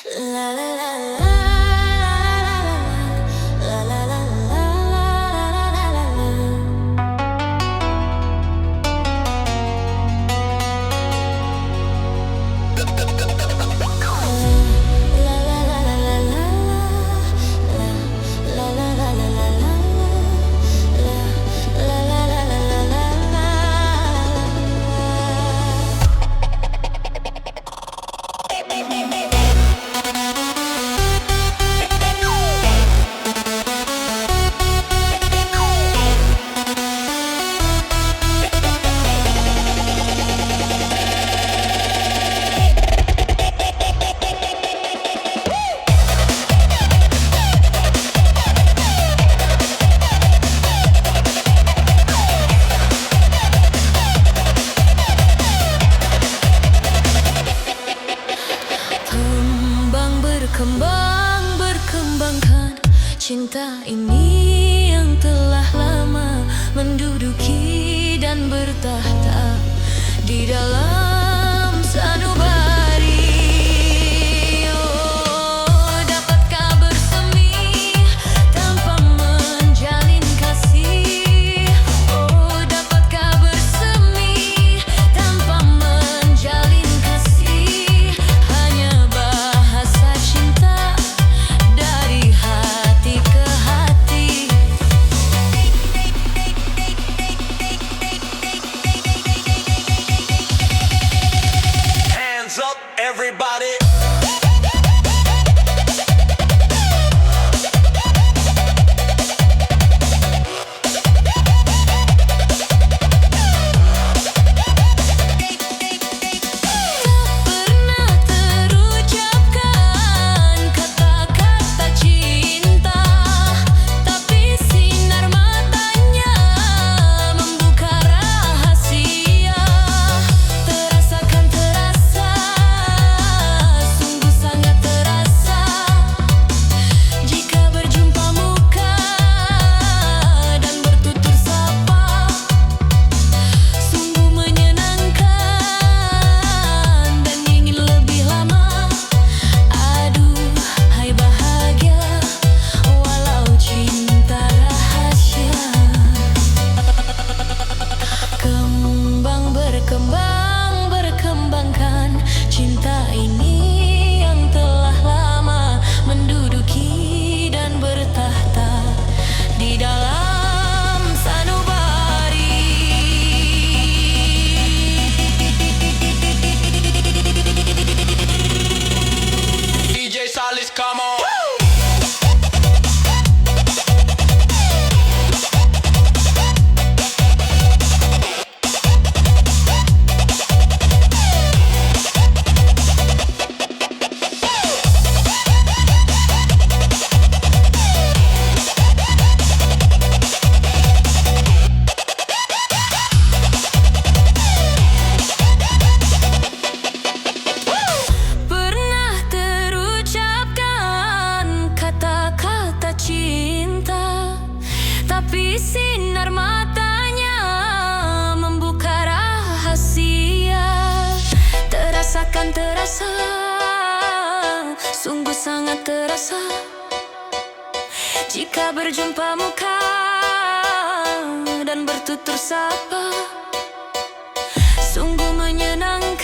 La la la la la la la berkembangkan cinta ini yang telah lama menduduki dan bertahta di dalam sanubari. Oh, dapatkah bersemi tanpa menjalin kasih? Oh, dapatkah bersemi tanpa menjalin kasih? Hanya bahasa cinta dari hati ke hati. Hands up, everybody. Pernah terucapkan kata-kata cinta, tapi sinar matanya membuka rahasia. Terasakan terasa, sungguh sangat terasa, jika berjumpa muka dan bertutur sapa. Sungguh menyenangkan dan ingin lebih lama. Aduh, hai bahagia, walau cinta rahasia. Berkembangkan cinta ini yang telah lama menduduki dan bertahta di dalam sanubari. DJ Salis, come on. Pernah terucapkan kata-kata cinta, tapi sinar matanya membuka rahasia. Terasakan terasa, sungguh sangat terasa, jika berjumpa muka dan bertutur sapa. Sungguh menyenangkan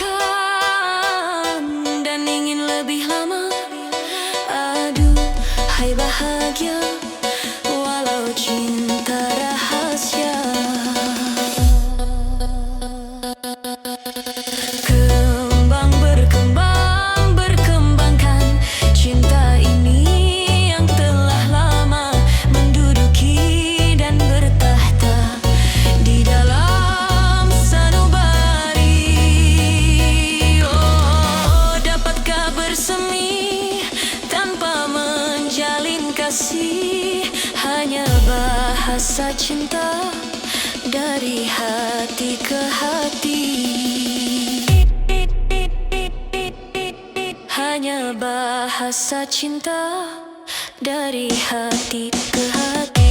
dan ingin lebih lama. Aduh, hai bahagia, walau cinta rahasia. Berkembangkan cinta ini yang telah lama menduduki dan bertahta di dalam sanubari. Oh, dapatkah bersemi tanpa menjalin kasih? Hanya bahasa cinta dari hati ke hati. Hanya bahasa cinta dari hati ke hati.